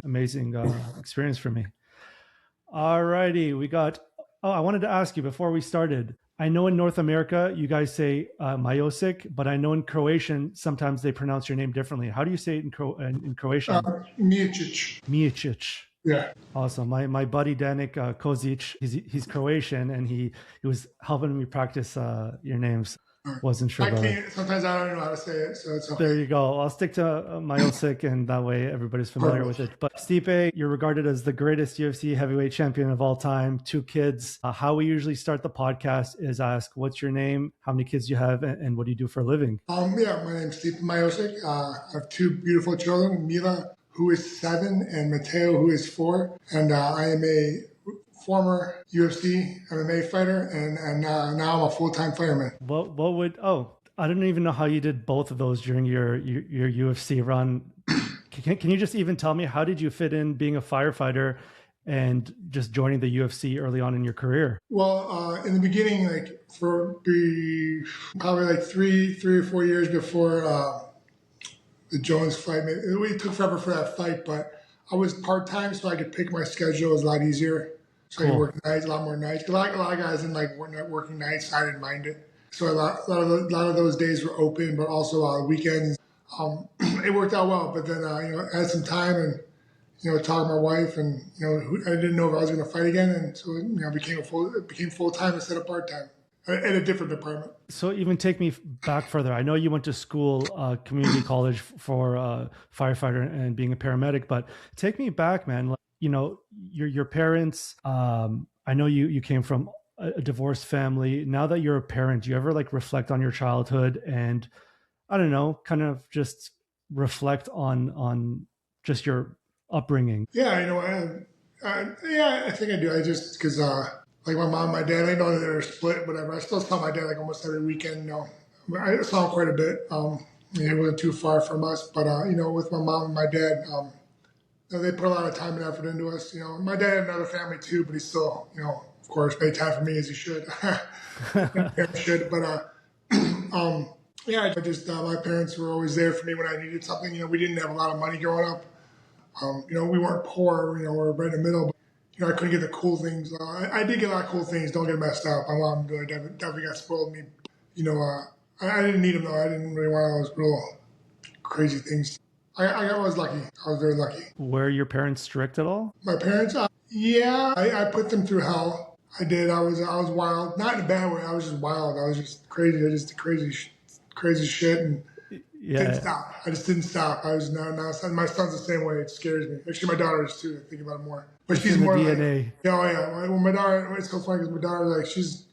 amazing experience for me. All righty, we got. Oh, I wanted to ask you before we started. I know in North America you guys say Miocic, but I know in Croatian sometimes they pronounce your name differently. How do you say it in Croatian? Miocic. Miocic. Yeah. Awesome. My buddy Danik Kozic, he's Croatian, and he was helping me practice your names. Wasn't sure. Sometimes I don't know how to say it, so it's okay. There you go. I'll stick to Miocic, and that way everybody's familiar with it. But Stipe, you're regarded as the greatest UFC heavyweight champion of all time. 2 kids. How we usually start the podcast is ask, what's your name, how many kids you have, and what do you do for a living? My name's Stipe Miocic. I have 2 beautiful children, Mila, who is 7, and Mateo, who is 4. And I am a former UFC MMA fighter, and now I'm a full-time fireman. I don't even know how you did both of those during your UFC run. Can you just even tell me, how did you fit in being a firefighter and just joining the UFC early on in your career? Well, in the beginning, probably 3 or 4 years before the Jones fight, it took forever for that fight, but I was part-time, so I could pick my schedule. It was a lot easier. So I could work nights, a lot more nights. A lot of guys didn't like working nights. I didn't mind it. So a lot of those days were open, but also weekends. It worked out well. But then I had some time and talked to my wife, and I didn't know if I was going to fight again, and so it became full time instead of part time at a different department. So even take me back further. I know you went to school, community college for firefighter and being a paramedic, but take me back, man. Your parents. I know you came from a divorced family. Now that you're a parent, do you ever reflect on your childhood and, I don't know, kind of just reflect on just your upbringing? Yeah, I think I do. I just, because my mom and my dad, I know that they're split, whatever. I still saw my dad almost every weekend. I saw him quite a bit. He wasn't too far from us, but with my mom and my dad, they put a lot of time and effort into us. My dad had another family too, but he still, of course, made time for me as he should. Should, but I just my parents were always there for me when I needed something. We didn't have a lot of money growing up. We weren't poor. We were right in the middle. But, I couldn't get the cool things. I did get a lot of cool things. Don't get messed up. My mom definitely got spoiled me. I didn't need them though. I didn't really want all those real crazy things. I was lucky. I was very lucky. Were your parents strict at all? My parents, I put them through hell. I did. I was wild, not in a bad way. I was just wild. I was just crazy. I just crazy shit, and didn't stop. I just didn't stop. I was now. My son's the same way. It scares me. Actually, my daughter is too. I think about it more, but she's more DNA. Well, my daughter. It's so funny because my daughter, she's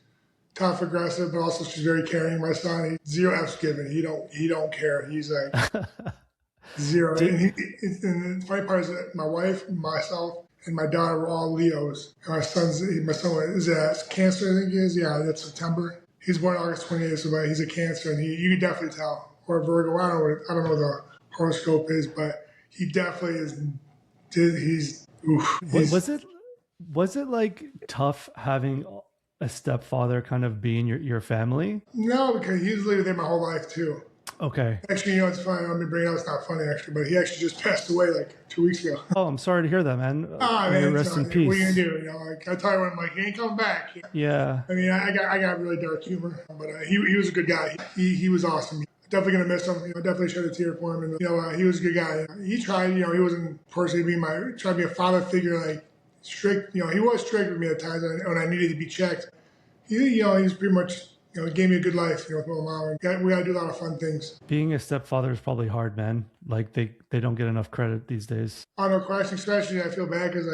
tough, aggressive, but also she's very caring. My son, he's 0 F's given. He don't care. He's like. 0. And the funny part is that my wife, myself, and my daughter were all Leos. And my son is Cancer, I think he is. Yeah, that's September. He's born August 28th, so he's a Cancer, and you can definitely tell. Or Virgo, I don't know what the horoscope is, but he definitely is. Was it tough having a stepfather kind of be in your family? No, because he was living there my whole life too. Okay. Actually, it's funny. Let me bring it up. It's not funny, actually, but he actually just passed away 2 weeks ago. Oh, I'm sorry to hear that, man. Man, rest in peace. What are you gonna do? I tell you what, he ain't coming back. Yeah. I mean, I got really dark humor, but he was a good guy. He was awesome. Definitely gonna miss him. Definitely shed a tear for him. And he was a good guy. He tried. He wasn't personally tried to be a father figure, strict. He was strict with me at times when I needed to be checked. He was pretty much. It gave me a good life, with my mom. We got to do a lot of fun things. Being a stepfather is probably hard, man. They don't get enough credit these days. Oh, no question. Especially, I feel bad because,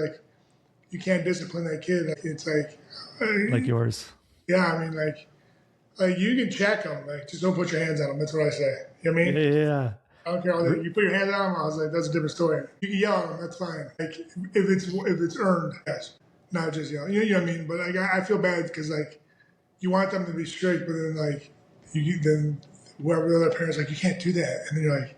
you can't discipline that kid. It's like yours. Yeah, I mean, you can check them. Just don't put your hands on them. That's what I say. You know what I mean? Yeah. I don't care. You put your hands on them, I was like, that's a different story. You can yell at them. That's fine. If it's earned, yes. Not just yell. You know what I mean? But, I feel bad because, you want them to be strict, but then then whoever the other parents you can't do that, and then you're like,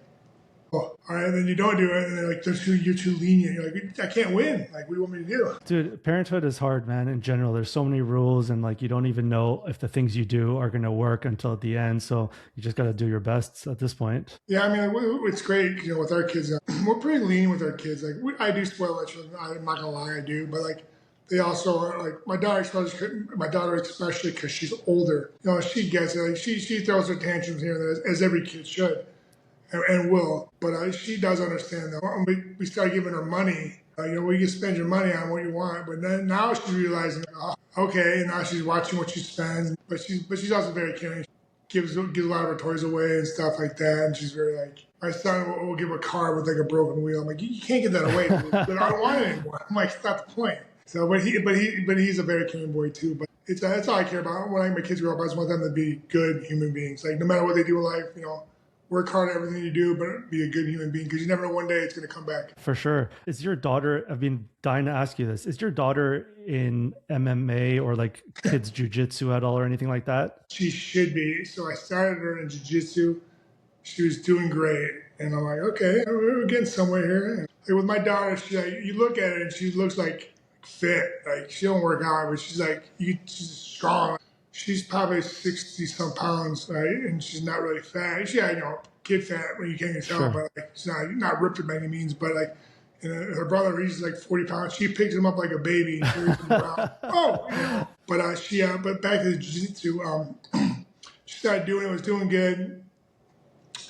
all right, and then you don't do it, and they're like, you're too lenient. You're like, I can't win. Like, what do you want me to do? Dude, parenthood is hard, man. In general, there's so many rules, and like you don't even know if the things you do are going to work until at the end. So you just got to do your best at this point. Yeah, I mean, it's great, with our kids. We're pretty lenient with our kids. Like, I do spoil my children. I'm not gonna lie, I do. But like, they also are like my daughter, especially because she's older. She gets it. Like, she throws her tantrums here and there, as every kid should and will. But she does understand that. We started giving her money. You can spend your money on what you want. But then now she's realizing, oh, okay, and now she's watching what she spends. But she's also very caring. Gives a lot of her toys away and stuff like that. And she's very like, my son will give a car with like a broken wheel. I'm like, you can't get that away, dude. But I don't want it anymore. I'm like, it's not the point. So, but he's a very caring boy too. But that's all I care about. When my kids grow up, I just want them to be good human beings. Like, no matter what they do in life, work hard at everything you do, but be a good human being, because you never know, one day it's going to come back. For sure. Is your daughter, I've been dying to ask you this, is your daughter in MMA or like kids jujitsu at all or anything like that? She should be. So I started her in jiu-jitsu. She was doing great. And I'm like, okay, we're getting somewhere here. Like with my daughter, you look at her and she looks like fit. Like, she don't work out, but she's like, she's strong. She's probably 60 some pounds, right? And she's not really fat. She had, kid fat when you can't even tell, but like, she's not ripped by any means. But like, her brother, he's like 40 pounds. She picks him up like a baby and carries him around. Oh, but but back to the jiu-jitsu, she started doing it, was doing good.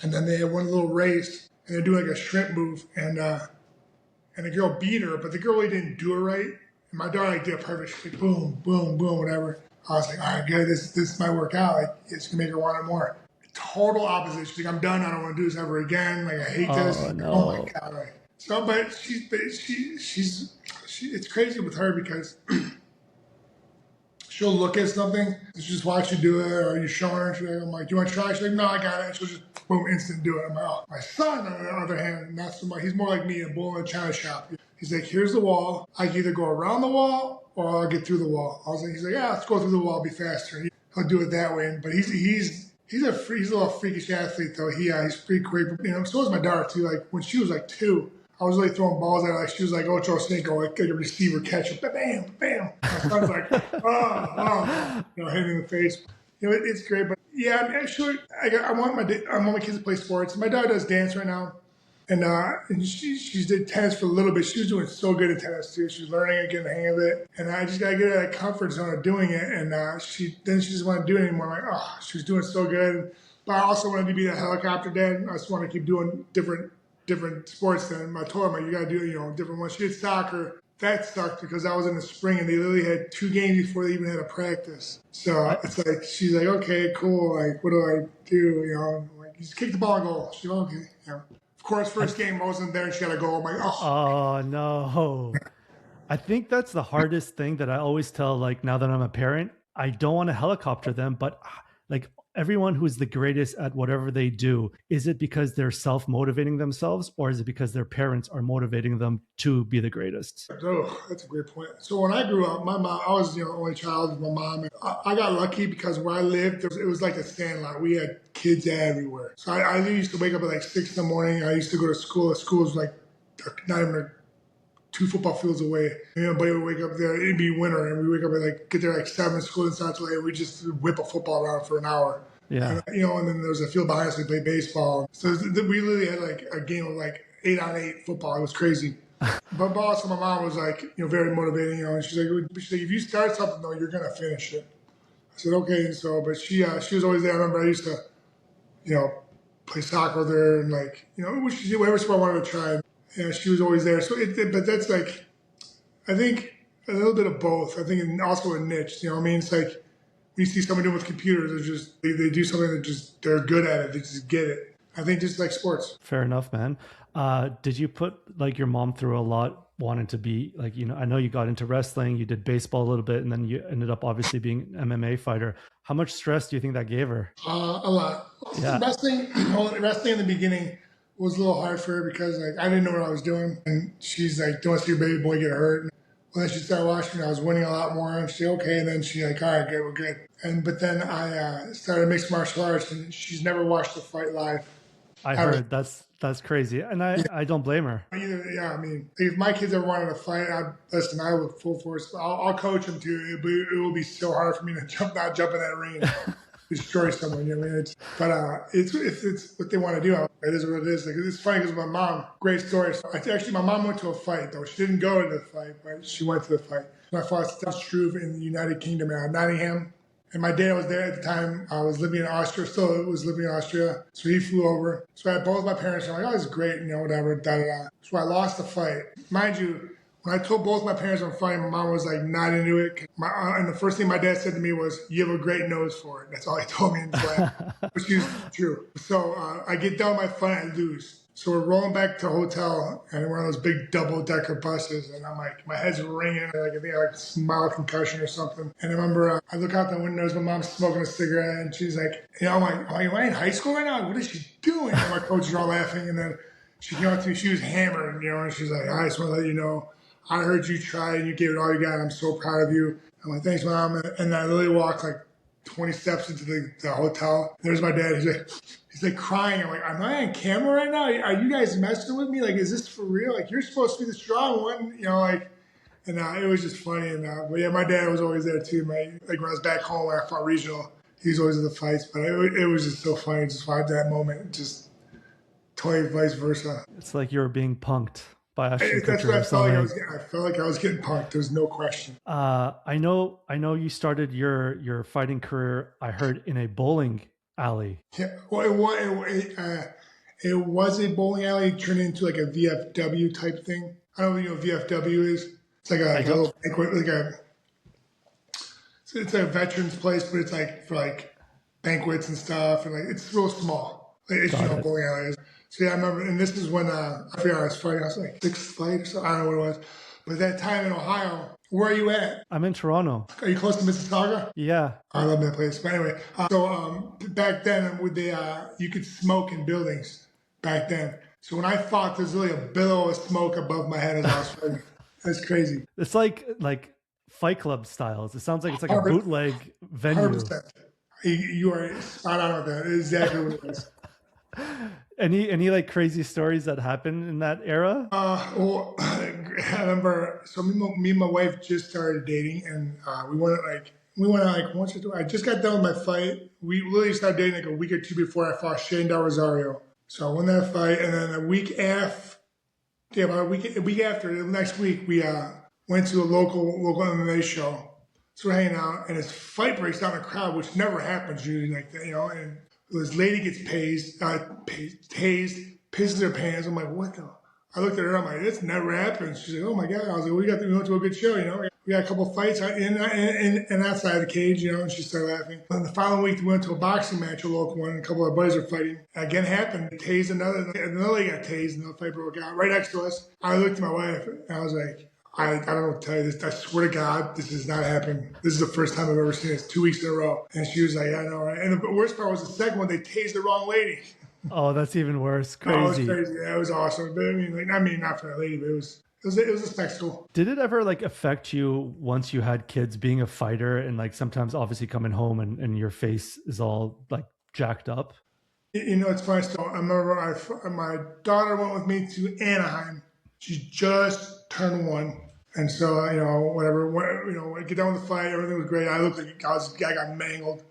And then they had one little race, and they're doing like a shrimp move, and the girl beat her, but the girl really didn't do it right. And my daughter did it perfect. Like, boom, boom, boom, whatever. I was like, all right, good. This might work out. Like, it's gonna make her want it more. Total opposite. She's like, I'm done. I don't want to do this ever again. Like, I hate this. No. Oh my god. Like, so, but she's it's crazy with her because she'll look at something, she'll just watch you do it, or you're showing her. I'm like, do you want to try? She's like, no, I got it. And she'll just boom, instant do it. I'm like, oh. My son, on the other hand, not so much. He's more like me, a bull in a china shop. He's like, here's the wall. I can either go around the wall or I'll get through the wall. He's like, yeah, let's go through the wall, be faster. He'll do it that way. But he's a little freakish athlete though. He's pretty quick. So is my daughter too. Like when she was like 2, I was really throwing balls at her. Like she was like Ocho Cinco, like a receiver catch it, bam, bam. My son's like, hit me in the face. It's great. But yeah, I'm actually, I want my kids to play sports. My daughter does dance right now. And she did tennis for a little bit. She was doing so good at tennis too. She was learning and getting the hang of it. And I just gotta get her that comfort zone of doing it. And she doesn't want to do it anymore. I'm like, she was doing so good. But I also wanted to be that helicopter dad. I just want to keep doing different sports. Then I told her, you gotta do different ones. She did soccer. That sucked because I was in the spring and they literally had 2 games before they even had a practice. So it's like she's like, okay, cool. Like, what do I do? I'm like, just kick the ball and goal. She's like, okay. Of course, first game wasn't there and she got a goal. I'm like, oh no. I think that's the hardest thing that I always tell, like, now that I'm a parent, I don't want to helicopter them, but like everyone who is the greatest at whatever they do, is it because they're self-motivating themselves, or is it because their parents are motivating them to be the greatest? Oh, that's a great point. So when I grew up, my mom, I was the only child with my mom. I got lucky because where I lived, it was like a sandlot. We had kids everywhere. So I used to wake up at like 6 in the morning. I used to go to school. The school was like not even 2 football fields away. Everybody would wake up there. It'd be winter, and we wake up at get there like 7. School didn't start till 8. We just whip a football around for an hour. Yeah. And then there was a field behind us. We played baseball. So we literally had like a game of like 8-on-8 football. It was crazy. But also my mom was like, very motivating. And she's like, if you start something though, you're gonna finish it. I said, okay. And so, but she was always there. I remember I used to, play soccer with her and like, whatever sport I wanted to try. Yeah, she was always there. So, but that's like, I think a little bit of both. I think and also a niche. You know what I mean? It's like when you see someone doing with computers, they do something that they're good at it. They just get it. I think just like sports. Fair enough, man. Did you put like your mom through a lot wanting to be like, I know you got into wrestling, you did baseball a little bit, and then you ended up obviously being an MMA fighter. How much stress do you think that gave her? A lot. Yeah. Wrestling in the beginning was a little hard for her because like I didn't know what I was doing. And she's like, don't see your baby boy get hurt. Well, then she started watching me. I was winning a lot more. And she's okay. And then she's like, all right, good, we're good. But then I started mixed martial arts, and she's never watched a fight live. I ever. heard that's crazy, and I don't blame her. Either, yeah, I mean, if my kids ever wanted to fight, listen, I would full force. I'll coach them too. It will be so hard for me to not jump in that ring and destroy someone. You know what I mean? It's if it's what they want to do. It is what it is. Like, it's funny because my mom, great story. So actually, my mom went to a fight though. She didn't go to the fight, but she went to the fight. My father Struve in the United Kingdom, Nottingham. And my dad was there at the time. I was living in Austria, still was living in Austria. So he flew over. So I had both my parents. I'm like, oh, this is great, whatever, da da da. So I lost the fight. Mind you, when I told both my parents I'm fighting, my mom was like not into it. And the first thing my dad said to me was, you have a great nose for it. That's all he told me in class, which is true. So I get done with my fight, I lose. So we're rolling back to the hotel, and we're on those big double-decker buses, and I'm like, my head's ringing, like I think I like a mild concussion or something. And I remember I look out the windows, my mom's smoking a cigarette, and she's like, I'm like, am I in high school right now? What is she doing? And my coach is all laughing, and then she came up to me, she was hammered, and she's like, I just want to let you know, I heard you try, and you gave it all you got, I'm so proud of you. I'm like, thanks, Mom. And I literally walked like 20 steps into the hotel. There's my dad. He's like crying. I'm like, am I on camera right now? Are you guys messing with me? Like, is this for real? Like, you're supposed to be the strong one, And it was just funny. But yeah, my dad was always there too. Like when I was back home, when I fought regional, he was always at the fights. But it was just so funny just watch that moment, just totally vice versa. It's like you were being punked by Ashton Kutcher. That's what I felt like I was getting. I felt like I was getting punked. There's no question. I know you started your fighting career, I heard, in a bowling alley. Yeah, well, it was a bowling alley. It turned into like a VFW type thing. I don't know if you know what VFW is. It's like a little banquet, it's a veterans place, but it's like for like banquets and stuff, and like it's real small. Like, it's bowling alley is. So yeah, I remember, and this is when I forgot I was fighting. I was like sixth fight or something. I don't know what it was. But at that time in Ohio, where are you at? I'm in Toronto. Are you close to Mississauga? Yeah. I love that place. But anyway, so back then, you could smoke in buildings back then. So when I fought, there's really a billow of smoke above my head as I was fighting. That's crazy. It's like Fight Club styles. It sounds like it's like a bootleg venue. 100%. You are spot on with that. It's exactly what it is. Any like crazy stories that happened in that era? Well, I remember. So me and my wife just started dating, and we went out once or two. I just got done with my fight. We literally started dating like a week or two before I fought Shane Del Rosario. So I won that fight, and then a week after, the next week, we went to a local MMA show. So we're hanging out, and this fight breaks down in the crowd, which never happens usually like that, and this lady gets tased, pisses her pants. I'm like, what the? I looked at her, I'm like, this never happens. She's like, oh my God. I was like, we went to a good show, We got a couple fights in and outside the cage, and she started laughing. And the following week, we went to a boxing match, a local one, and a couple of buddies were fighting. Again happened, tased another lady got tased, and the fight broke out right next to us. I looked at my wife, and I was like, I don't know what to tell you this. I swear to God, this has not happened. This is the first time I've ever seen this, 2 weeks in a row. And she was like, I know, right? And the worst part was the second one, they tased the wrong lady. Oh, that's even worse. Crazy. Oh, it was crazy. Yeah, it was awesome. But I mean, not for that lady, but it was a spectacle. Did it ever like affect you once you had kids being a fighter and like sometimes obviously coming home and your face is all like jacked up? It's funny. So I remember my daughter went with me to Anaheim. She just turned 1. And so, whatever, I get done with the fight, everything was great. I looked like I got mangled.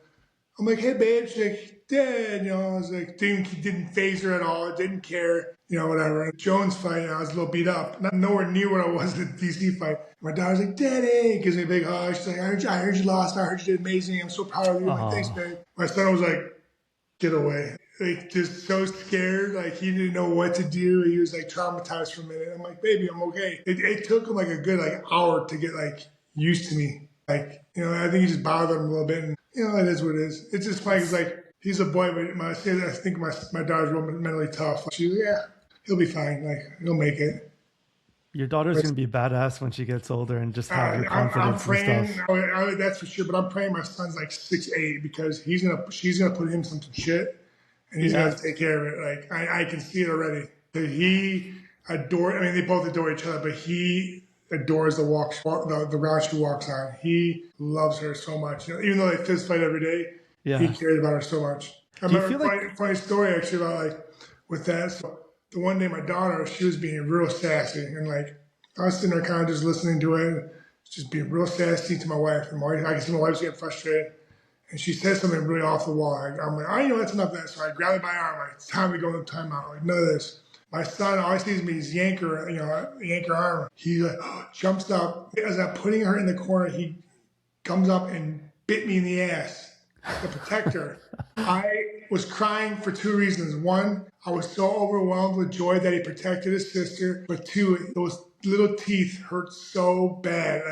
I'm like, hey, babe. She's like, Dad, I was like, didn't phase her at all. Didn't care, whatever. And Jones fight, I was a little beat up. Not nowhere near where I was in the DC fight. My daughter's like, Daddy, gives me a big hug. She's like, I heard you lost. I heard you did amazing. I'm so proud of you. I'm like, thanks, babe. My son was like, get away. Like, just so scared. Like, he didn't know what to do. He was like traumatized for a minute. I'm like, baby, I'm okay. It took him like a good hour to get like used to me. Like, I think he just bothered him a little bit. And, it is what it is. It's just funny because like, he's a boy, but I think my daughter's real mentally tough. She's like, yeah, he'll be fine. Like, he'll make it. Your daughter's going to be badass when she gets older and just have your confidence I'm praying, and stuff. That's for sure. But I'm praying my son's like 6'8" because she's gonna put him some shit. And he's got to take care of it. Like, I can see it already. That he they both adore each other, but he adores the route she walks on. He loves her so much. Even though they fist fight every day, he cares about her so much. I remember a funny story actually about like with that. So the one day my daughter, she was being real sassy, and like I was sitting there kind of just listening to it, just being real sassy to my wife. And I can see my wife's getting frustrated. And she said something really off the wall. I'm like, you know, that's enough of that. So I grab her by my arm, like, it's time to go to timeout. Like, none of this. My son always sees me, he's yank her arm. He like, jumps up. As I'm putting her in the corner, he comes up and bit me in the ass to protect her. I was crying for two reasons. One, I was so overwhelmed with joy that he protected his sister. But two, those little teeth hurt so bad.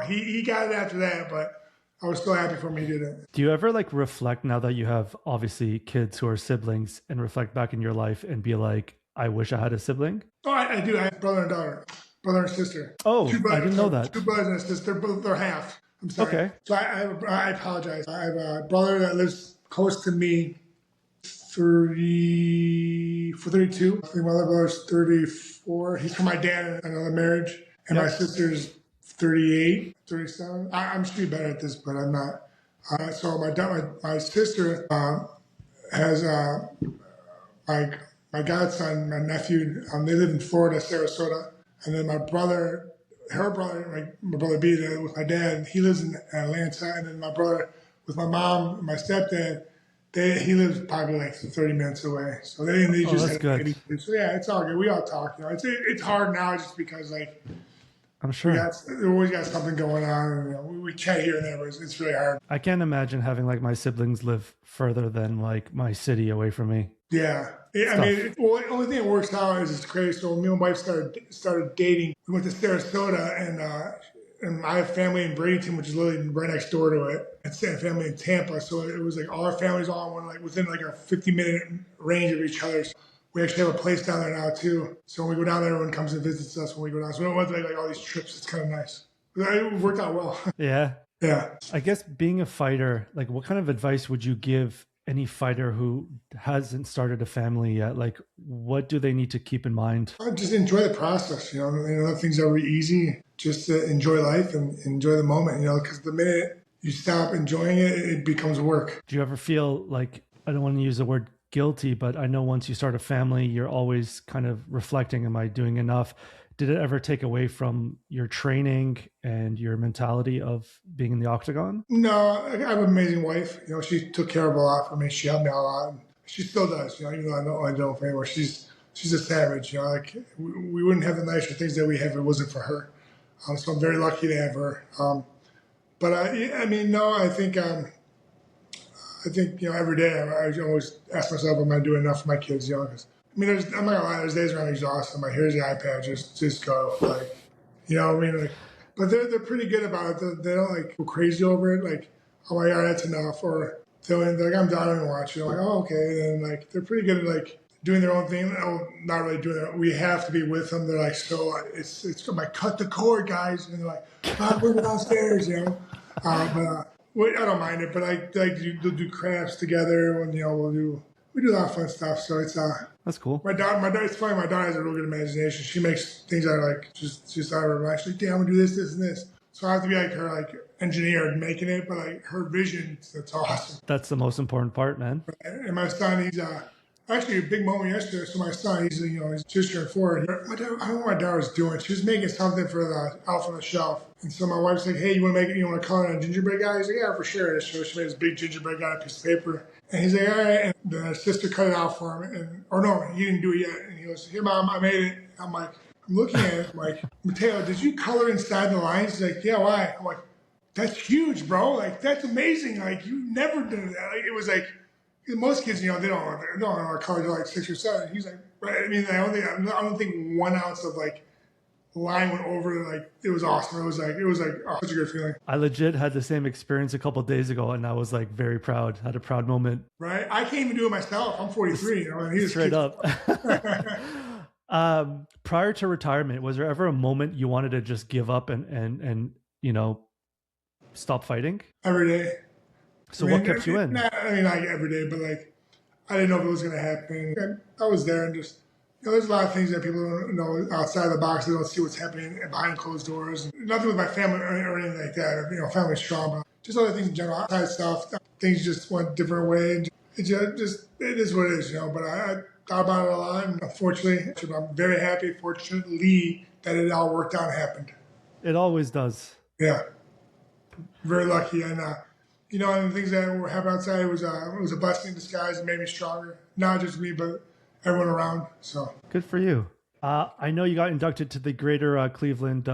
He got it after that, but I was so happy for him he did it. Do you ever like reflect now that you have obviously kids who are siblings and reflect back in your life and be like, I wish I had a sibling? Oh, I do. I have a brother and daughter, brother and sister. Oh, I didn't know that. Two brothers and a sister. They're half. I'm sorry. Okay. So I apologize. I have a brother that lives close to me, 32. My other brother's 34. He's from my dad in another marriage. And my sister's 38, 37. I'm sure you're better at this, but I'm not. So my sister has my godson, my nephew. They live in Florida, Sarasota, and then my brother, her brother, my brother B, with my dad, he lives in Atlanta, and then my brother with my mom, my stepdad. He lives probably like 30 minutes away. So they just that's good. So yeah, it's all good. We all talk. You know, it's hard now just because like. I'm sure. We always got something going on. And, you know, we chat here and there, but it's really hard. I can't imagine having like my siblings live further than like my city away from me. Yeah. I mean, the only thing that works out is it's crazy. So me and my wife started dating. We went to Sarasota, and I have family in Bradenton, which is literally right next door to it, and family in Tampa. So it was like all our families all within like a 50-minute range of each other. So we actually have a place down there now too. So when we go down there, everyone comes and visits us when we go down. So we don't want to like all these trips. It's kind of nice. It worked out well. Yeah. Yeah. I guess being a fighter, like what kind of advice would you give any fighter who hasn't started a family yet? Like what do they need to keep in mind? Just enjoy the process. You know, nothing's ever easy. Just enjoy life and enjoy the moment, you know, because the minute you stop enjoying it, it becomes work. Do you ever feel like, I don't want to use the word guilty, but I know once you start a family, you're always kind of reflecting, am I doing enough? Did it ever take away from your training and your mentality of being in the octagon? No, I have an amazing wife. You know, she took care of a lot for me. She helped me out a lot. And she still does, you know, even though I don't anymore. She's a savage, you know, like we wouldn't have the nicer things that we have if it wasn't for her. So I'm very lucky to have her. But I mean, no, I think, you know, every day I always ask myself, am I doing enough for my kids, you know? Cause, I mean, I'm not gonna lie, there's days where I'm exhausted. I'm like, here's the iPad, just go. Like, you know what I mean? Like, but they're pretty good about it. They don't like go crazy over it. Like, oh my God, that's enough. Or they're like, I'm done and watch it. I'm like, oh, okay. And like, they're pretty good at like doing their own thing. Oh, not really doing it. We have to be with them. They're like, so it's I'm like, cut the cord, guys. And they're like, we're downstairs, you know? Well, I don't mind it, but I like to do crafts together, and you know we do a lot of fun stuff. So it's that's cool. My daughter, it's funny. My daughter has a real good imagination. She makes things out of like just out of her mind. She's like, "Damn, I'm gonna do this, and this." So I have to be like her, like engineer making it, but like her vision, that's awesome. That's the most important part, man. And my son, he's actually a big moment yesterday. So my son, he's just turned 4. I don't know what my daughter was doing. She was making something for the out on the shelf. And so my wife's like, hey, you want to make it? You want to color in a gingerbread guy? He's like, yeah, for sure. So she made this big gingerbread guy on a piece of paper. And he's like, all right. And the sister cut it out for him. Or no, he didn't do it yet. And he goes, here, Mom, I made it. I'm like, I'm looking at it. I'm like, Mateo, did you color inside the lines? He's like, yeah, why? I'm like, that's huge, bro. Like, that's amazing. Like, you never did that. Like, it was like, most kids, you know, they don't know our colors are like 6 or 7. He's like, right. I mean, I don't think 1 ounce of like line went over. Like, it was awesome. It was like such a good feeling. I legit had the same experience a couple of days ago, and I was like very proud. Had a proud moment. Right. I can't even do it myself. I'm 43. You know, and he's straight up. Prior to retirement, was there ever a moment you wanted to just give up and you know stop fighting? Every day. So what kept you in? Not every day, but like, I didn't know if it was going to happen. I was there and just, you know, there's a lot of things that people don't know outside the box. They don't see what's happening behind closed doors. Nothing with my family or anything like that. You know, family's strong, but just other things in general, outside stuff. Things just went a different way. It is what it is, you know, but thought about it a lot, and unfortunately, I'm very happy, fortunately, that it all worked out and happened. It always does. Yeah, very lucky, and and the things that were happening outside it was a blessing in disguise. It made me stronger, not just me, but everyone around. So Good for you. I know you got inducted to the Greater Cleveland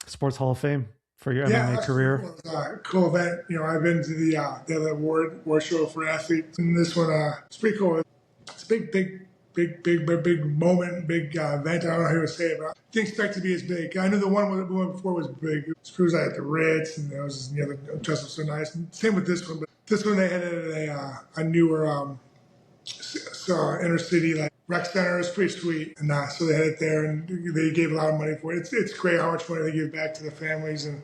Sports Hall of Fame for your MMA career. It was a cool event. I've been to the award show for athletes, and this one it's pretty cool. It's a big moment, big event. I don't know how to say it, but I didn't expect it to be as big. I knew the one before was big. It was at the Ritz, and it was just, the dress was so nice. And same with this one, but this one they had it at a newer inner city like rec center. It's pretty sweet, and so they had it there, and they gave a lot of money for it. It's great how much money they give back to the families and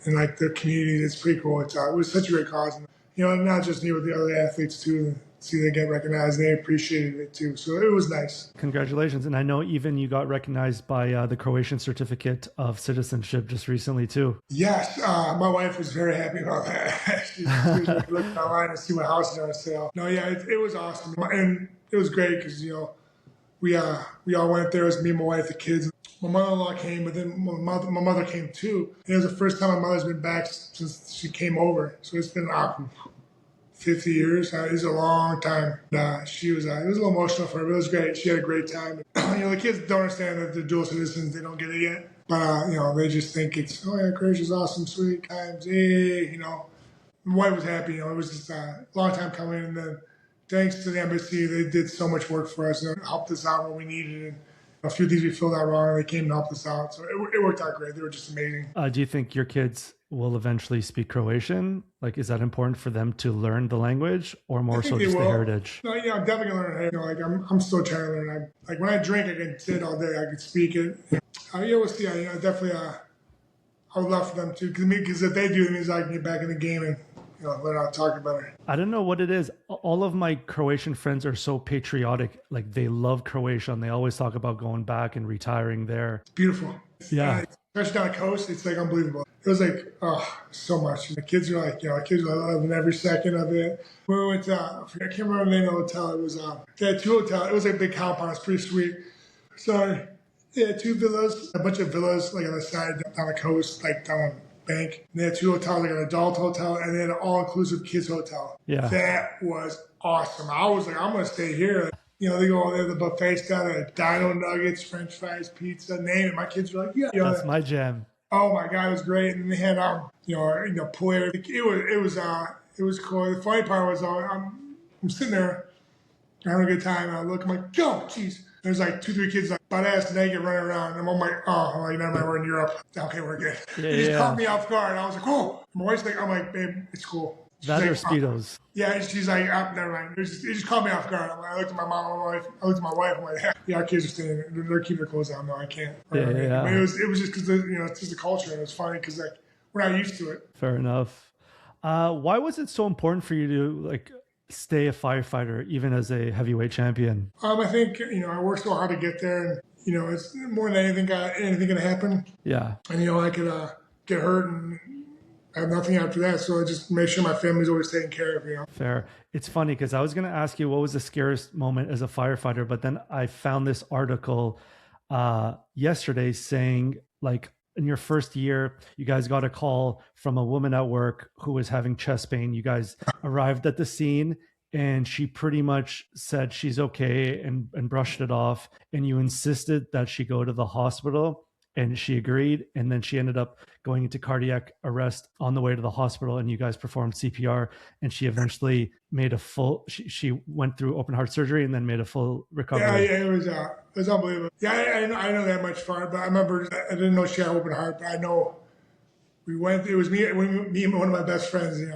like their community. It's pretty cool. It was such a great cause, and not just me, with the other athletes too. See they get recognized, they appreciated it too. So it was nice. Congratulations. And I know even you got recognized by the Croatian Certificate of Citizenship just recently too. Yes, my wife was very happy about that. she was looking online to see what house is on sale. No, yeah, it was awesome. And it was great because, we all went there. It was me, my wife, the kids. My mother-in-law came, but then my mother came too. And it was the first time my mother's been back since she came over. So it's been 50 years. It's a long time. She was. It was a little emotional for her, but it was great. She had a great time. The kids don't understand that they're dual citizens. They don't get it yet. But, they just think it's, oh, yeah, Croatia's awesome, sweet times. My wife was happy. It was just a long time coming. And then thanks to the embassy, they did so much work for us and helped us out when we needed it. A few things we filled out wrong, and they came and helped us out. So it worked out great. They were just amazing. Do you think your kids will eventually speak Croatian? Like, is that important for them to learn the language, or more so just the heritage? No, I'm definitely going to learn. I'm still trying to learn. When I drink, I can sit all day. I can speak it. We'll see. Definitely. I would love for them to, because if they do, it means I can get back in the game and learn how to talk better. I don't know what it is. All of my Croatian friends are so patriotic. Like, they love Croatia, and they always talk about going back and retiring there. It's beautiful. Yeah. Especially down the coast, it's like unbelievable. It was like, so much. The kids are like, kids are loving every second of it. When we went to, I can't remember the name of the hotel. It was, they had two hotels. It was like a big compound. It's pretty sweet. So they had two villas, a bunch of villas, like on the side, down the coast, like down on the bank. And they had two hotels, like an adult hotel, and then an all-inclusive kids hotel. Yeah. That was awesome. I was like, I'm going to stay here. They go there, the buffets down there, dino nuggets, french fries, pizza, name it. My kids were like, yeah. That's my jam. Oh my God, it was great. And they had, pool area. It was cool. The funny part was, I'm sitting there having a good time. And I look, I'm like, yo, jeez. There's like 2-3 kids like butt ass naked running around. And I'm like, never mind, we're in Europe. Okay, we're good. Yeah, It just caught me off guard. I was like, oh. My wife's like, I'm like, babe, it's cool. That or Speedos. Yeah, she's like, never mind. It just caught me off guard. I looked at my mom and my wife. I looked at my wife. I'm like, yeah, our kids are staying. They're keeping their clothes on. No, I can't. Yeah. But it was just because it's just the culture, and it was funny because we're not used to it. Fair enough. Why was it so important for you to stay a firefighter even as a heavyweight champion? I think I worked so hard to get there, and it's more than anything can happen. Yeah. And I could get hurt and I have nothing after that, so I just make sure my family's always taken care of. Fair. It's funny because I was going to ask you what was the scariest moment as a firefighter, but then I found this article yesterday saying, in your first year, you guys got a call from a woman at work who was having chest pain. You guys arrived at the scene, and she pretty much said she's okay and brushed it off, and you insisted that she go to the hospital. And she agreed, and then she ended up going into cardiac arrest on the way to the hospital, and you guys performed CPR, and she eventually made a full, she went through open heart surgery and then made a full recovery. Yeah, it was unbelievable. Yeah, I know that much far, but I remember, I didn't know she had open heart, but I know we went, it was me and one of my best friends, and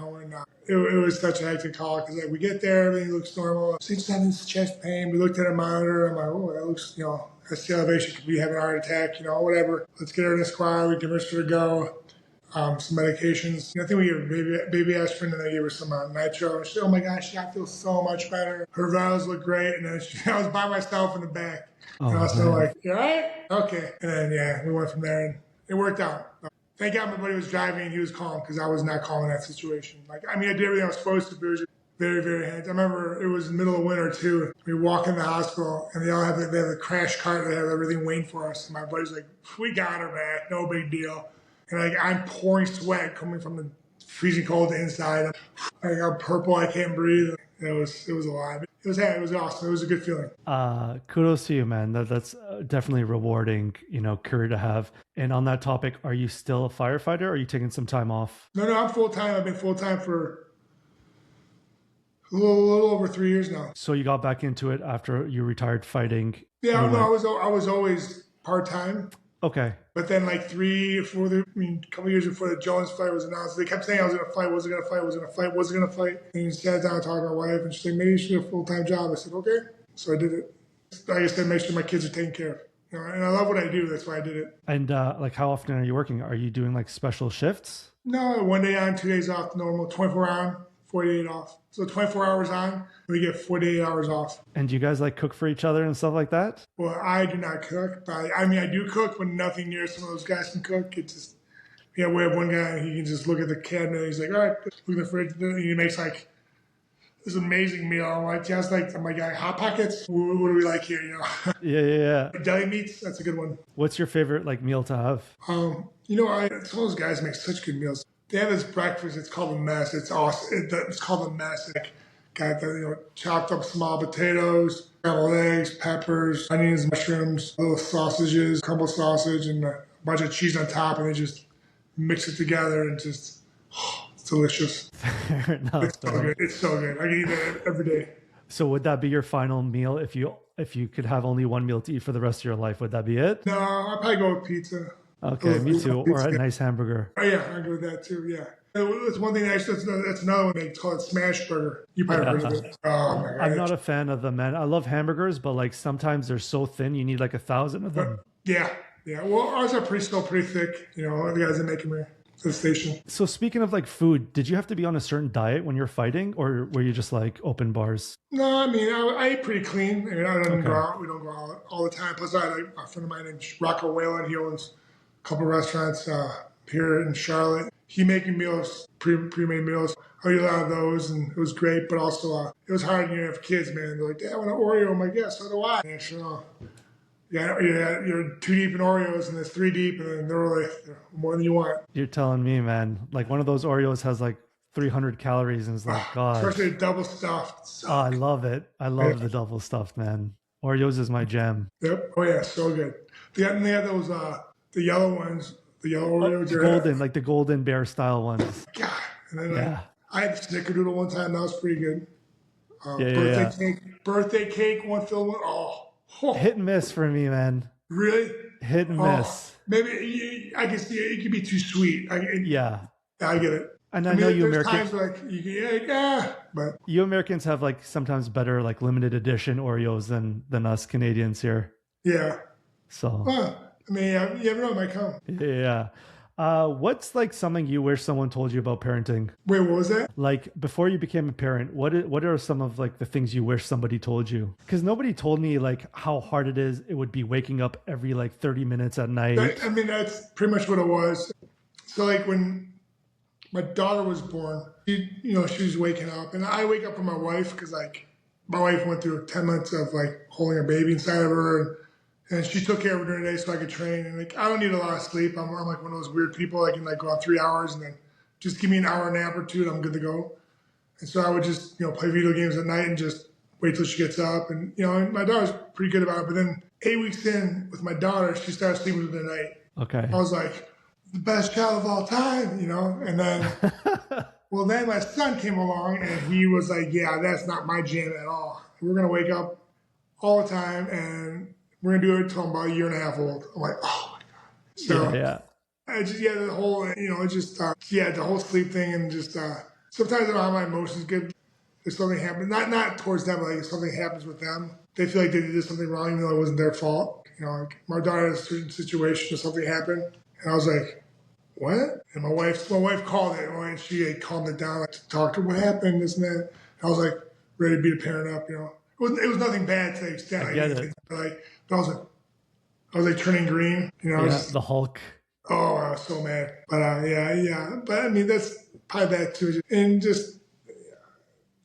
it was such a hectic call, because we get there, everything looks normal. She's having chest pain, we looked at a monitor, I'm like, oh, that looks, that's the elevation, could be having a heart attack, whatever. Let's get her in a squad, we convinced her to go. Some medications. I think we gave her baby aspirin, and they gave her some nitro. She said, oh my gosh, I feel so much better. Her vitals look great, and then I was by myself in the back. And I was still like, you all right? Okay. And then, we went from there, and it worked out. Thank God my buddy was driving, and he was calm, because I was not calm in that situation. I did everything I was supposed to, but it was Very, very hands. I remember it was the middle of winter too. We walk in the hospital and they have a crash cart. They have everything waiting for us. And my buddy's like, "We got her back, no big deal." And like I'm pouring sweat coming from the freezing cold inside. Like I'm purple, I can't breathe. It was a lot. It was awesome. It was a good feeling. Kudos to you, man. That's definitely rewarding, career to have. And on that topic, are you still a firefighter or are you taking some time off? No, I'm full time. I've been full time for a little over 3 years now. So you got back into it after you retired fighting? Yeah, no, I was always part time. Okay. But then like a couple years before the Jones fight was announced, they kept saying I was going to fight, wasn't going to fight. And he sat down and talked to my wife and she said, maybe you should do a full-time job. I said, okay. So I did it. Like I said, make sure my kids are taken care of. And I love what I do. That's why I did it. And like how often are you working? Are you doing like special shifts? No, 1 day on, 2 days off, normal, 24 on, 48 off. So 24 hours on, we get 48 hours off. And do you guys like cook for each other and stuff like that? Well, I do not cook, but I do cook when nothing near some of those guys can cook. It's just, we have one guy, he can just look at the cabinet. He's like, all right, look at the fridge. And he makes like this amazing meal. I'm like, Hot Pockets? What do we like here, Yeah. Deli meats, that's a good one. What's your favorite like meal to have? Some of those guys make such good meals. They have this breakfast. It's called a mess. It's awesome. It's called a mess. Got the chopped up small potatoes, scrambled eggs, peppers, onions, mushrooms, little sausages, crumble sausage, and a bunch of cheese on top, and they just mix it together and just it's delicious. Fair enough. It's so good. It's so good. I can eat that every day. So would that be your final meal if you could have only one meal to eat for the rest of your life? Would that be it? No, I'd probably go with pizza. Okay, me too. Or a nice hamburger. Oh yeah, I go with that too. Yeah. That's one thing. That's another one. They call it smash burger. You probably heard of it. Oh my god! I'm not a fan of them, man. I love hamburgers, but like sometimes they're so thin, you need like 1,000 of them. Yeah. Well, ours are still pretty thick. The guys that make them here at the station. So speaking of like food, did you have to be on a certain diet when you're fighting, or were you just like open bars? No, I eat pretty clean. I don't go out. We don't go out all the time. Plus, I had a friend of mine named Rocco Whalen. He owns a couple of restaurants here in Charlotte. He making meals, pre-made meals. I ate a lot of those, and it was great. But also, it was hard when you have kids, man. They're like, "Dad, I want an Oreo." I'm like, "Yeah, so do I." You're 2 deep in Oreos, and there's 3 deep, and they're more than you want. You're telling me, man. Like one of those Oreos has like 300 calories, and it's like, God. Especially double stuffed. I love it. I love the double stuffed, man. Oreos is my jam. Yep. Oh yeah, so good. They had those the yellow ones. The yellow Oreos. Golden, like the golden bear style ones. God. And then I had snickerdoodle one time. That was pretty good. Birthday cake, one filled one. Oh. Hit and miss for me, man. Really? Hit and miss. Maybe I can see it could be too sweet. I get it. And I know you Americans. Americans, Times like but you Americans have like sometimes better like limited edition Oreos than us Canadians here. Yeah. So. You never know, it might come. Yeah. What's like something you wish someone told you about parenting? Wait, what was that? Like before you became a parent, what are some of like the things you wish somebody told you? Because nobody told me like how hard it would be waking up every like 30 minutes at night. That's pretty much what it was. So like when my daughter was born, she was waking up, and I wake up with my wife because like my wife went through 10 months of like holding a baby inside of her. And she took care of it during the day so I could train. And like I don't need a lot of sleep. I'm like one of those weird people. I can like go out 3 hours and then just give me an hour nap or two and I'm good to go. And so I would just, play video games at night and just wait till she gets up. And, and my daughter's pretty good about it. But then 8 weeks in with my daughter, she started sleeping through the night. Okay. I was like, the best child of all time, And then, well, then my son came along and he was like, yeah, that's not my jam at all. We're going to wake up all the time and we're going to do it until I'm about a year and a half old. I'm like, oh my God. So yeah. I just, the whole, the whole sleep thing and just, sometimes I don't have my emotions good. If something happens, not towards them, but like if something happens with them, they feel like they did something wrong, even though it wasn't their fault. Like my daughter had a certain situation or something happened. And I was like, what? And my wife called it and she had calmed it down, like to talk to her, what happened, this and that. And I was like, ready to beat a parent up, It was nothing bad to the extent. I get it. But I was like turning green, the Hulk. Oh, I was so mad. But But that's probably that too. And just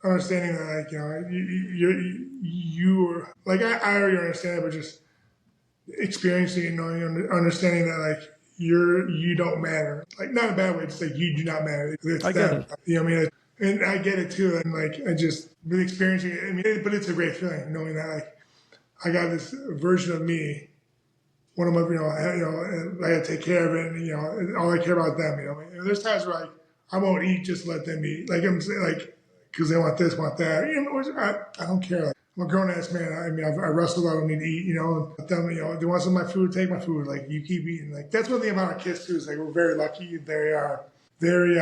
understanding that like you like I already understand it, but just experiencing it, knowing, understanding that like you don't matter. Like not in a bad way, just like you do not matter. It's I get them. it. You know what I mean? And I get it too. And like I just really experiencing it. I mean, but it's a great feeling knowing that like I got this version of me. One of my, I got to take care of it. And, all I care about them. And there's times where like I won't eat just to let them eat. Like I'm saying, like because they want this, want that. I don't care. Like, I'm a grown ass man. I mean, I wrestled. I don't need to eat. Let them. They want some of my food. Take my food. Like you keep eating. Like that's one thing about our kids too. Is like we're very lucky. They are very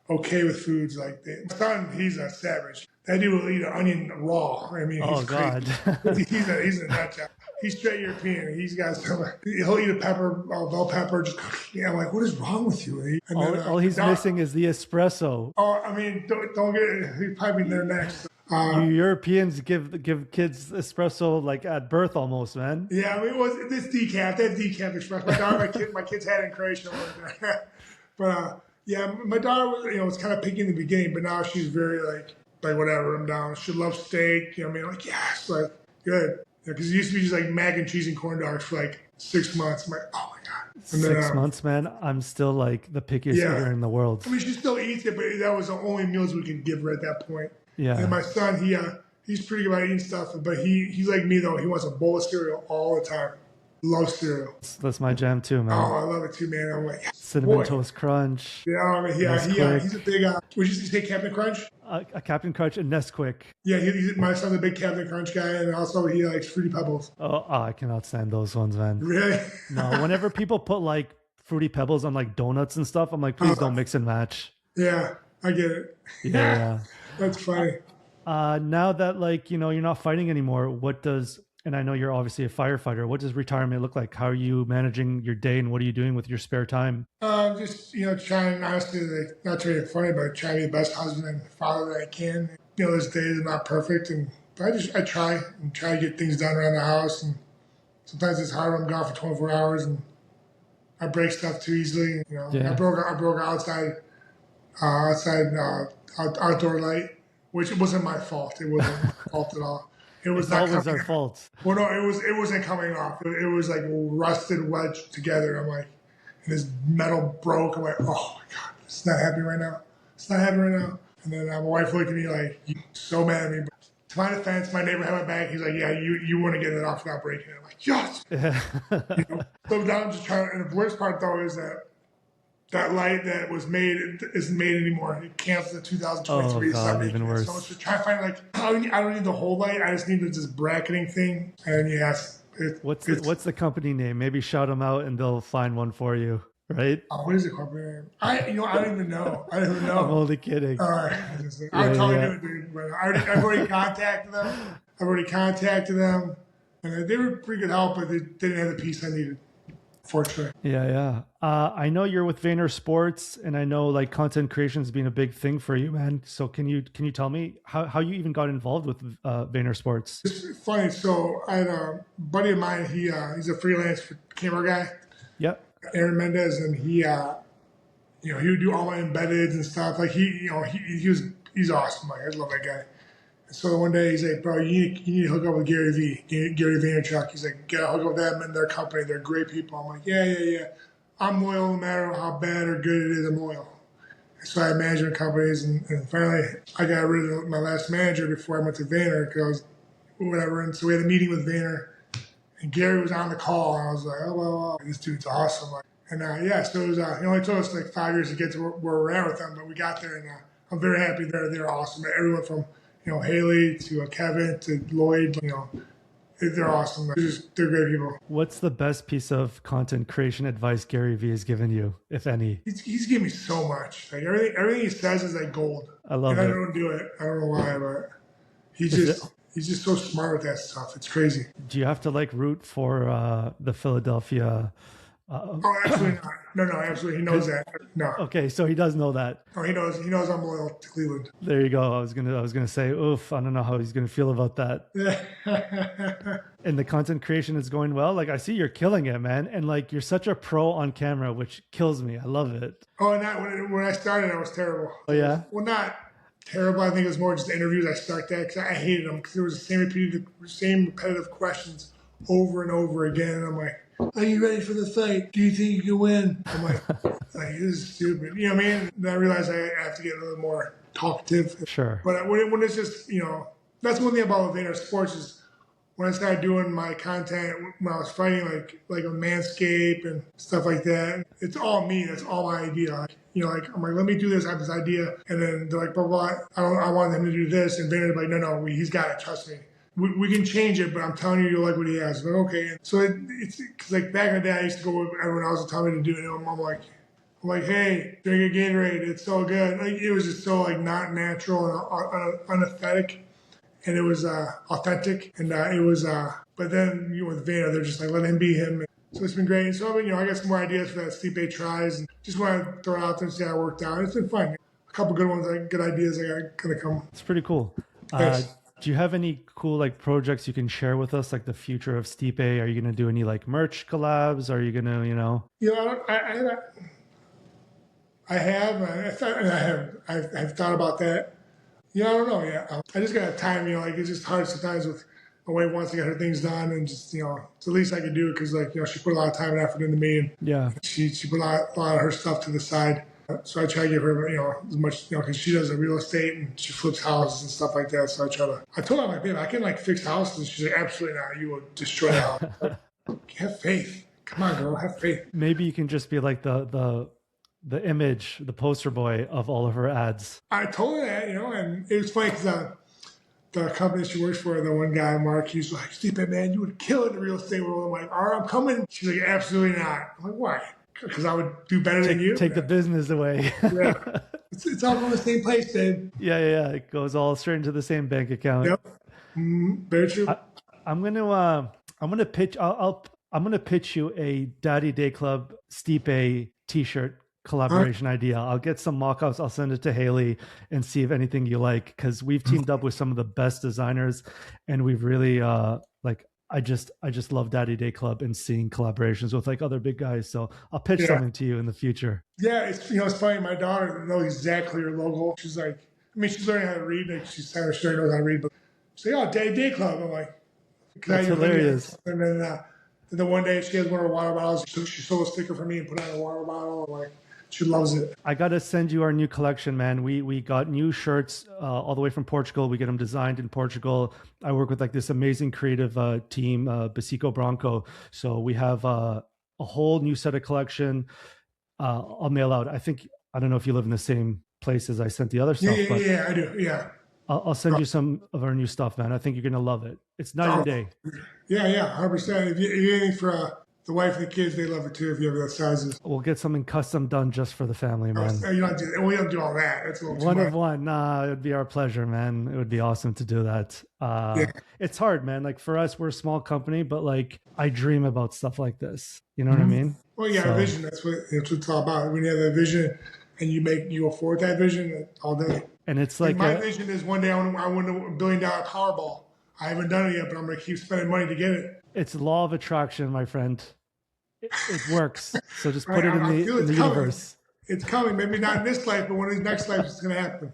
okay with foods. Like my son, he's a savage. That dude will eat an onion raw. I mean, Oh he's God. crazy. He's a nut job. He's straight European. He's got some. He'll eat a pepper, bell pepper. Just I'm like, what is wrong with you? And All he's missing is the espresso. Oh, I mean, don't get it. He's probably there next. You Europeans give kids espresso like at birth almost, man. Yeah, I mean, it was this decaf. That decaf espresso. My kids had it in Croatia. But yeah, my daughter was kind of picky in the beginning, but now she's very like whatever. I'm down. She loves steak. I mean, like yes, like good. Because it used to be just like mac and cheese and corn dogs for like 6 months. I'm like, oh my God. And 6 months, man. I'm still like the pickiest eater in the world. I mean, she still eats it, but that was the only meals we could give her at that point. Yeah. And my son, he's pretty good about eating stuff, but he's like me though. He wants a bowl of cereal all the time. Loves cereal. That's my jam too, man. Oh, I love it too, man. I'm like, yes, Cinnamon Toast Crunch. Yeah, I mean, he's a big. Would you say Captain Crunch? A Captain Crunch and Nesquik. Yeah, my son's a big Captain Crunch guy, and also he likes Fruity Pebbles. Oh, I cannot stand those ones, man. Really? No, whenever people put like Fruity Pebbles on like donuts and stuff, I'm like, please don't mix and match. Yeah, I get it. Yeah. That's funny. Now that like, you're not fighting anymore, and I know you're obviously a firefighter, what does retirement look like? How are you managing your day and what are you doing with your spare time? Just, trying, honestly, like, not to be funny, but trying to be the best husband and father that I can. Those days are not perfect, but I try to get things done around the house. And sometimes it's hard when I'm gone for 24 hours and I break stuff too easily. Yeah. I broke outside outdoor light, which wasn't my fault. It wasn't my fault at all. It was not always our fault. Well, no, it wasn't coming off. It was like rusted, wedged together. I'm like, and this metal broke. I'm like, oh my God, it's not happening right now. It's not happening right now. And then my wife looked at me like, you're so mad at me. But to my defense, my neighbor had my back. He's like, yeah, you want to get it off without breaking it. I'm like, yes. So now I'm just trying. And the worst part though is that light that was made isn't made anymore. It canceled in 2023. Oh God, even worse. So I was just trying to find like, I don't need the whole light. I just need this bracketing thing. And yes. What's the company name? Maybe shout them out and they'll find one for you, right? What is the company name? I don't even know. I'm only kidding. All right. I'll totally do it, dude. But I've already contacted them. And they were pretty good help, but they didn't have the piece I needed. Fortunately. Yeah. I know you're with Vayner Sports, and I know like content creation has been a big thing for you, man. So can you tell me how you even got involved with Vayner Sports? It's funny. So I had a buddy of mine. He's a freelance camera guy. Yep. Aaron Mendez, and he would do all my embeddeds and stuff. Like he's awesome. Like I love that guy. So one day he's like, bro, you need to hook up with Gary Vaynerchuk. He's like, gotta hook up with them and their company. They're great people. I'm like, yeah. I'm loyal no matter how bad or good it is, I'm loyal. So I had management companies, and finally I got rid of my last manager before I went to Vayner because whatever. And so we had a meeting with Vayner, and Gary was on the call, and I was like, oh, well, this dude's awesome. And so it was, it only took us like 5 years to get to where we're at with them, but we got there, and I'm very happy they're awesome. Everyone from Haley to Kevin to Lloyd, they're awesome. They're great people. What's the best piece of content creation advice Gary Vee has given you, if any? He's given me so much. Like everything he says is like gold. I love it. I don't do it. I don't know why, but he's just so smart with that stuff. It's crazy. Do you have to like root for the Philadelphia? Absolutely not. No, absolutely. He knows that. No. Okay, so he does know that. Oh, he knows I'm loyal to Cleveland. There you go. I was gonna say, oof, I don't know how he's gonna feel about that. And the content creation is going well. Like I see you're killing it, man. And like you're such a pro on camera, which kills me. I love it. Oh, and when I started, I was terrible. Oh yeah? Well, not terrible. I think it was more just the interviews I sucked at because I hated them because there was the same repetitive questions over and over again. And I'm like, are you ready for the fight? Do you think you can win? I'm like this is stupid. You know what I mean? And I realized I have to get a little more talkative. Sure. But when it's just, that's one thing about Vayner Sports is when I started doing my content when I was fighting, like on Manscaped and stuff like that, it's all me. That's all my idea. I'm like, let me do this. I have this idea, and then they're like, blah blah. I want him to do this, and Vayner's like, no, he's got it. Trust me. We can change it, but I'm telling you, you'll like what he has. I'm like, okay. So it's because like back in the day, I used to go with everyone else to tell me to do it. And I'm like, hey, drink a Gatorade. It's so good. Like it was just so like not natural and unaesthetic. And it was authentic, and it was. But then with Vayner, they're just like let him be him. So it's been great. So I got some more ideas for that Stipe tries, and just want to throw it out there and see how it worked out. It's been fun. A couple good ones, good ideas. I got gonna come. It's pretty cool. Yes. Do you have any cool like projects you can share with us, like the future of Stipe? Are you gonna do any like merch collabs? Are you gonna, I've thought about that. I don't know. Yeah, I just got time. It's just hard sometimes with my wife wants to get her things done, and just it's the least I can do because she put a lot of time and effort into me, and yeah, she put a lot of her stuff to the side. So I try to give her as much because she does the real estate and she flips houses and stuff like that. So I told her, babe, I can fix houses. And she's like, absolutely not. You will destroy the house. Have faith. Come on, girl, have faith. Maybe you can just be like the image, the poster boy of all of her ads. I told her that, and it was funny because the company she works for, the one guy, Mark, he's like, Stipe, man, you would kill it in the real estate world. I'm like, all right, I'm coming. She's like, absolutely not. I'm like, why? Because I would do better than you. Take the business away. Yeah. It's all going to the same place, babe. Yeah. It goes all straight into the same bank account. Yep. Very true. I'm gonna pitch you a Daddy Day Club Stipe t-shirt collaboration idea. I'll get some mock-ups. I'll send it to Haley and see if anything you like, because we've teamed up with some of the best designers, and we've really I just love Daddy Day Club and seeing collaborations with other big guys. So I'll pitch something to you in the future. Yeah, it's funny. My daughter knows exactly her logo. She's like, she's learning how to read. She's sure knows how to read, but she's like, oh, Daddy Day Club. I'm like, that's hilarious. And then the one day she has one of her water bottles. She sold a sticker for me and put it on a water bottle. I'm like, she loves it. I got to send you our new collection, man. We got new shirts all the way from Portugal. We get them designed in Portugal. I work with this amazing creative team, Basico Bronco. So we have a whole new set of collection. I'll mail out. I don't know if you live in the same place as I sent the other stuff. Yeah, I do. Yeah. I'll send you some of our new stuff, man. I think you're going to love it. It's night and day. Yeah, 100%. If you anything for the wife and the kids, they love it too if you have that sizes. We'll get something custom done just for the family, man. We don't do all that. That's a little too one much. Of one. Nah, it would be our pleasure, man. It would be awesome to do that. It's hard, man. For us, we're a small company, but I dream about stuff like this. You know what I mean? Well, yeah, a vision. That's what it's all about. When you have that vision and you go forward that vision all day. And it's my vision is one day I want a $1 billion Powerball. I haven't done it yet, but I'm going to keep spending money to get it. It's law of attraction, my friend. It works. So just put it in the universe. It's coming. Maybe not in this life, but one of these next lives, it's going to happen.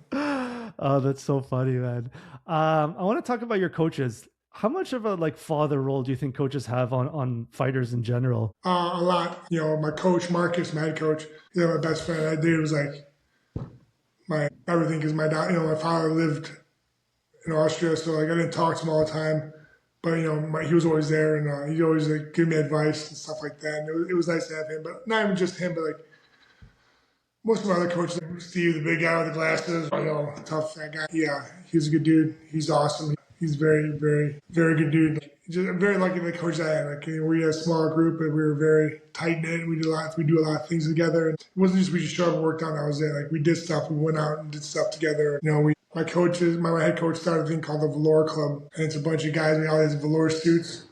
Oh, that's so funny, man. I want to talk about your coaches. How much of a father role do you think coaches have on fighters in general? A lot. My coach, Marcus, my head coach, my best friend. That dude was my everything, because my dad, my father lived in Austria, so I didn't talk to him all the time. But he was always there, and he always give me advice and stuff like that. And it was nice to have him, but not even just him, but most of our other coaches, Steve, the big guy with the glasses, tough fat guy. Yeah, he's a good dude. He's awesome. He's very, very, very good dude. I'm very lucky the coach I had. We had a small group, but we were very tight knit. We do a lot of things together. And it wasn't just we just showed up and worked on. I was there. We did stuff. We went out and did stuff together. My head coach started a thing called the Velour Club, and it's a bunch of guys in all these velour suits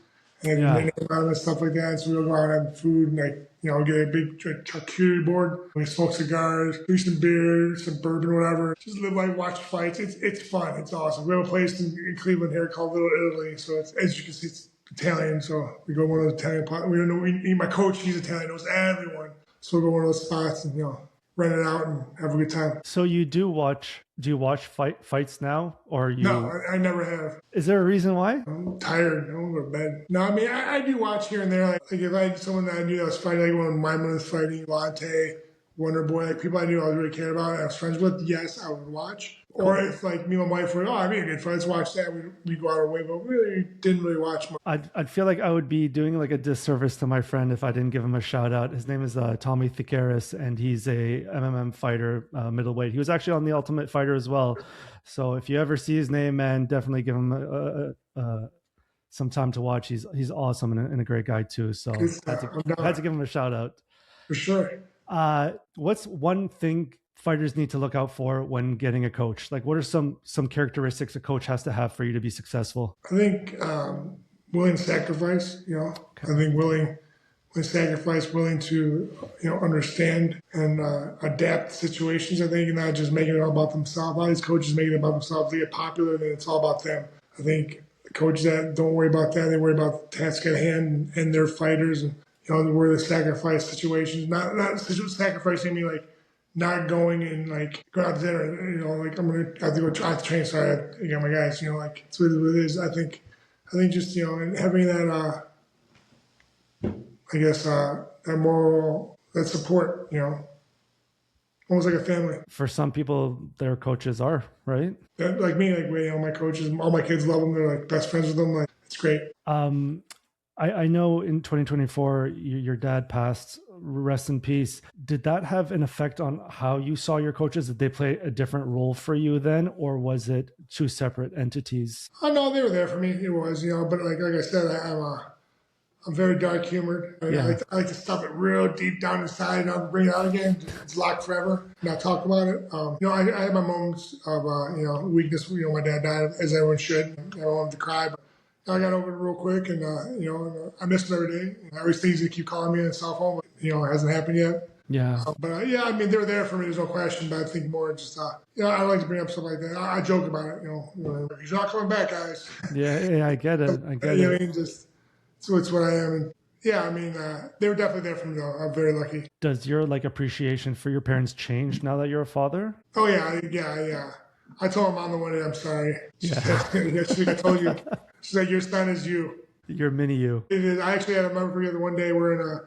and and stuff like that. So we'll go out and have food and get a big charcuterie board. We smoke cigars, drink some beer, some bourbon, whatever. Just live life, watch fights. It's fun. It's awesome. We have a place in Cleveland here called Little Italy. So it's, as you can see, it's Italian. So we go to one of those Italian spots. My coach, he's Italian, knows everyone. So we'll go to one of those spots and rent it out and have a good time. So you do watch Do you watch fights now, or No, you? I never have. Is there a reason why? I'm tired. I want to go to bed. No, I mean, I do watch here and there. Like if I had someone that I knew that was fighting, like when my mom was fighting, Latte, Wonder Boy, like people I knew I was really cared about and I was friends with, yes, I would watch. Cool. Or if like me and my wife were, oh, I'd be a good fight, let's watch that. We go out our way, but we really didn't really watch much. I'd feel like I would be doing like a disservice to my friend if I didn't give him a shout out. His name is Tommy Thikaris, and he's a MMA fighter, middleweight. He was actually on the Ultimate Fighter as well. So if you ever see his name, man, definitely give him some time to watch. He's awesome and a great guy too. So had to give him a shout out. For sure. What's one thing fighters need to look out for when getting a coach? Like, what are some characteristics a coach has to have for you to be successful? I think willing to sacrifice. Okay. I think willing to sacrifice, willing to understand and adapt situations. I think, and not just making it all about themselves. A lot of these coaches make it about themselves. They get popular, and then it's all about them. I think coaches that don't worry about that, they worry about the task at hand and their fighters, and where the sacrifice situations. Not sacrificing me like not going and like go out to dinner. Like I'm gonna have to go try to train. Sorry, I got my guys. Like it's what it is. I think just and having that. I guess that moral, that support, almost like a family. For some people, their coaches are, right? Like me, my coaches, all my kids love them. They're like best friends with them. Like it's great. I know in 2024, your dad passed, rest in peace. Did that have an effect on how you saw your coaches? Did they play a different role for you then, or was it two separate entities? Oh, no, they were there for me. It was, but like I said, I'm very dark humored. I like to stuff it real deep down inside and I'll bring it out again. It's locked forever. Not talk about it. I had my moments of weakness. My dad died, as everyone should. I wanted to cry, but I got over it real quick, and I miss him every day. I always think he's gonna keep calling me on his cell phone, but it hasn't happened yet. Yeah. I mean, they're there for me. There's no question. But I think more just I like to bring up stuff like that. I joke about it. He's not coming back, guys. Yeah, I get it. I get it. I mean, so it's what I am. And they were definitely there for me, though. I'm very lucky. Does your appreciation for your parents change now that you're a father? Oh yeah. I told my mom the one day I'm sorry. Yeah. I told you. She said your son is you. Your mini you. It is. I actually had a memory of the one day we're in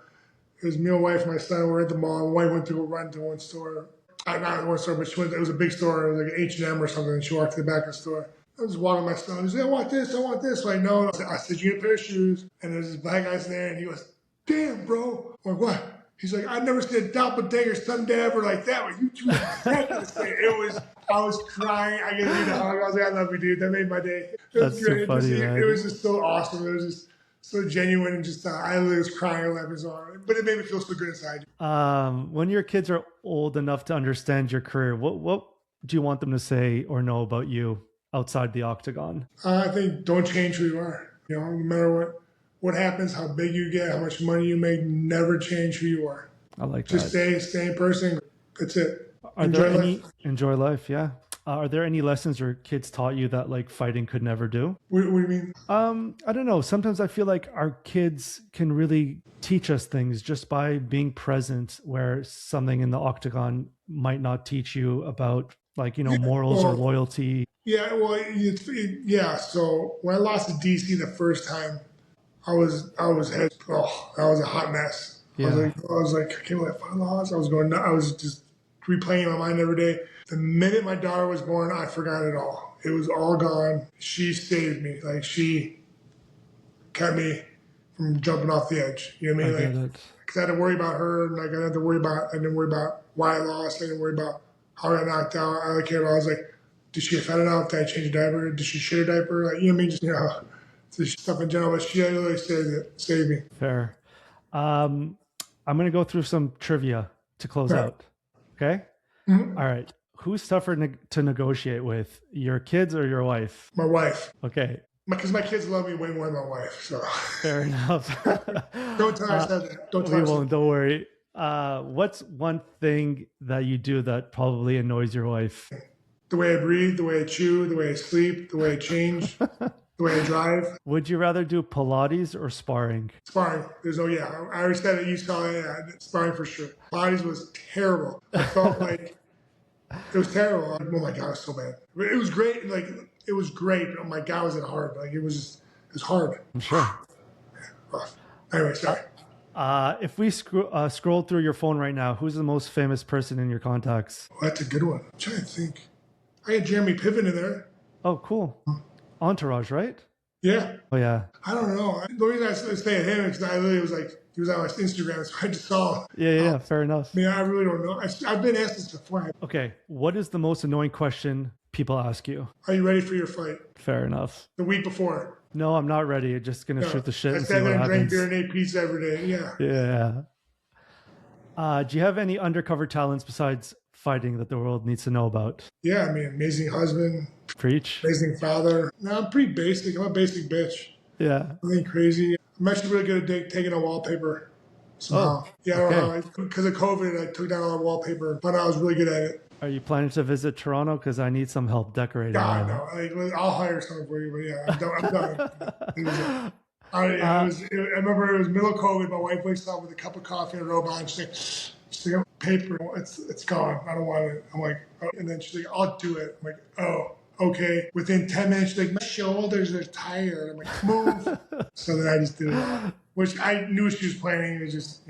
it was me, my wife, and my son. We're at the mall. My wife went to go run to one store. Not one store, but it was a big store. It was like an H&M or something. And she walked to the back of the store. I was walking my son. He said, I want this. Like, no. I said, you need a pair of shoes. And there's this black guy there, and he goes, damn, bro. I'm like, what? He's like, I've never seen a doppelganger Sunday ever like that. But you two are exactly the same. I was crying. I gave you the hug. I was like, I love you, dude. That made my day. That's so funny, man. It was just so awesome. It was just so genuine, and just I was crying and laughing so hard. But it made me feel so good inside. When your kids are old enough to understand your career, what do you want them to say or know about you outside the octagon? I think don't change who you are. No matter what happens, how big you get, how much money you make, never change who you are. I like that. Just stay in person. That's it. Enjoy life, yeah. Are there any lessons your kids taught you that fighting could never do? What do you mean? I don't know. Sometimes I feel like our kids can really teach us things just by being present, where something in the octagon might not teach you about morals or loyalty. Yeah, well, So when I lost to DC the first time, I was that was a hot mess. Yeah. I was like, I can't believe I lost. I was just replaying my mind every day. The minute my daughter was born, I forgot it all. It was all gone. She saved me. She kept me from jumping off the edge. You know what I mean? Because I had to worry about her, and I didn't worry about why I lost. I didn't worry about how I got knocked out. I cared about. I was like, did she get fed enough? Did I change a diaper? Did she shit a diaper? You know what I mean? Just stuff in general. But she really saved me. Fair. I'm going to go through some trivia to close out. Okay? Mm-hmm. All right. Who's tougher to negotiate with, your kids or your wife? My wife. Okay. Because my kids love me way more than my wife. So fair enough. Don't tell her I said that. Don't tell her. We won't. Don't worry. What's one thing that you do that probably annoys your wife? The way I breathe, the way I chew, the way I sleep, the way I change, the way I drive. Would you rather do Pilates or sparring? Sparring. There's I already said it. You saw it. Sparring for sure. Pilates was terrible. I felt like It was terrible. Oh my god, it was so bad. It was great. Like it was great. But oh my god, was it hard? Like it was hard. I'm sure. Rough. Anyway, sorry. If we scroll through your phone right now, who's the most famous person in your contacts? Oh, that's a good one. I'm trying to think. I had Jeremy Piven in there. Oh, cool. Entourage, right? Yeah. Oh, yeah. I don't know. The reason I stay at him is because I literally was like, he was on my Instagram, so I just saw him. Yeah, fair enough. I really don't know. I've been asked this before. Okay, what is the most annoying question people ask you? Are you ready for your fight? Fair enough. The week before. No, I'm not ready. Just going to shoot the shit and see what I drink happens. beer and ate pizza every day. Yeah. Yeah. Do you have any undercover talents besides fighting that the world needs to know about? Yeah, I mean, amazing husband. Preach. Amazing father. No, I'm pretty basic. I'm a basic bitch. Yeah. Nothing crazy. I'm actually really good at taking a wallpaper somehow. Yeah, okay. Because of COVID, I took down all the wallpaper, but I was really good at it. Are you planning to visit Toronto? Because I need some help decorating. Yeah, no. I'll hire someone for you, but yeah, I'm done. I remember it was middle of COVID. My wife wakes up with a cup of coffee and a robe on. She's like, paper, it's gone. I don't want it. I'm like, oh. And then she's like, I'll do it. I'm like, oh, okay. Within 10 minutes, she's like, my shoulders are tired. I'm like, move. So then I just did it, which I knew she was planning. It was just,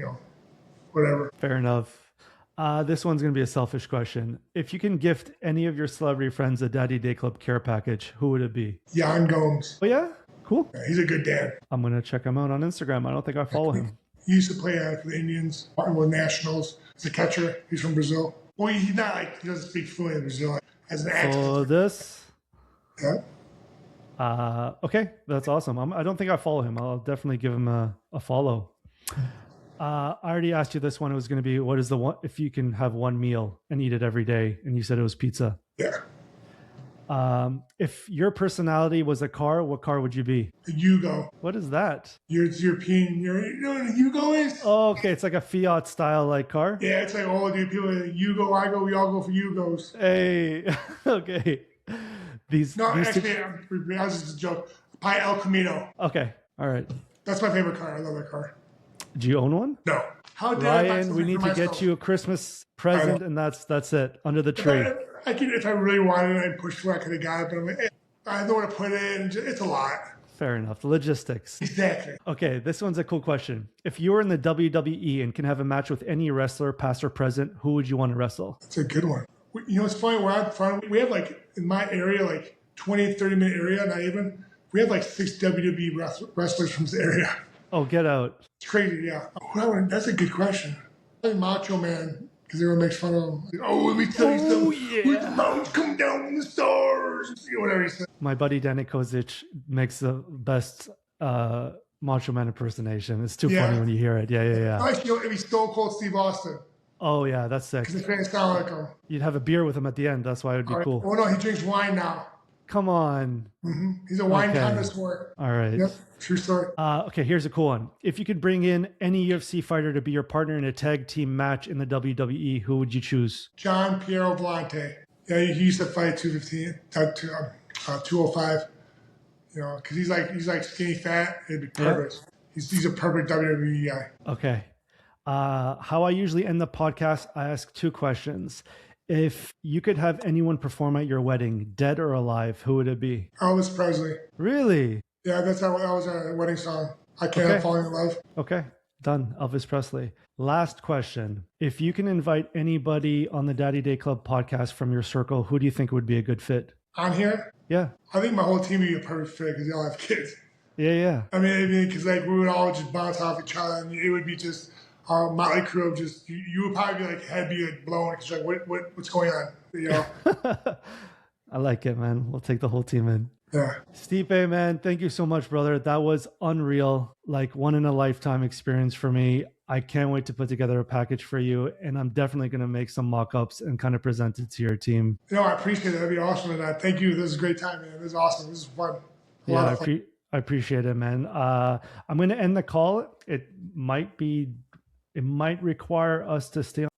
whatever. Fair enough. This one's going to be a selfish question. If you can gift any of your celebrity friends a Daddy Day Club care package, who would it be? Jan Gomes. Oh, yeah? Cool. Yeah, he's a good dad. I'm going to check him out on Instagram. I don't think I follow him. He used to play for the Indians, with Nationals. He's a catcher. He's from Brazil. Well, he's not he doesn't speak fluent in Brazil. As an accent. So this? Yeah. Okay, that's awesome. I don't think I follow him. I'll definitely give him a follow. I already asked you this one. It was going to be, what is the one, if you can have one meal and eat it every day, and you said it was pizza. Yeah. If your personality was a car, what car would you be? A Yugo. What is that? It's European. You know what a Yugo is? Oh, okay. It's like a Fiat style like car. Yeah, it's like all the people. Yugo, I go. We all go for Yugos. Hey, okay. Actually, I was just a joke. Probably El Camino. Okay, all right. That's my favorite car. I love that car. Do you own one? No. How dare Ryan, we need to get you a Christmas present, and that's it, under the tree. If I really wanted it, I'd push for it. I could have got it, but I'm like, I don't want to put it in. It's a lot. Fair enough. The logistics. Exactly. Okay, this one's a cool question. If you were in the WWE and can have a match with any wrestler, past or present, who would you want to wrestle? That's a good one. It's funny, where I'm from, we have in my area, 20, 30-minute area, not even. We have 6 WWE wrestlers from this area. Oh, get out. It's crazy, yeah. That's a good question. Macho Man, because everyone makes fun of him. Let me tell you something. Yeah. When the mountains come down from the stars. Whatever he said. My buddy Danny Kozic makes the best Macho Man impersonation. It's too funny when you hear it. Yeah. Actually, it'd be Stone Cold Steve Austin. Oh, yeah, that's sick. Because his fans sound like him. You'd have a beer with him at the end. That's why it would be cool. Oh, no, he drinks wine now. Come on. Mm-hmm. He's a wine connoisseur. All right. Yep, true story. Okay, here's a cool one. If you could bring in any UFC fighter to be your partner in a tag team match in the WWE, who would you choose? John Piero Volante. Yeah, he used to fight 215, 205. Because he's like skinny fat. It'd be perfect. Yeah. He's a perfect WWE guy. Okay. How I usually end the podcast, I ask 2 questions. If you could have anyone perform at your wedding, dead or alive, who would it be? Elvis Presley. Really? Yeah, that was our wedding song. I Can't Help Falling in Love. Okay, done. Elvis Presley. Last question. If you can invite anybody on the Daddy Day Club podcast from your circle, who do you think would be a good fit? On here? Yeah. I think my whole team would be a perfect fit because they all have kids. Yeah. I mean, because we would all just bounce off each other, and it would be just motley crew of just you would probably be head be blown because what's going on? I like it, man. We'll take the whole team in. Yeah. Stipe, man, thank you so much, brother. That was unreal. One in a lifetime experience for me. I can't wait to put together a package for you, and I'm definitely going to make some mock-ups and kind of present it to your team. I appreciate it. That'd be awesome. And thank you. This is a great time, man. This is awesome. This is fun. I appreciate it, man. I'm going to end the call. It might require us to stay on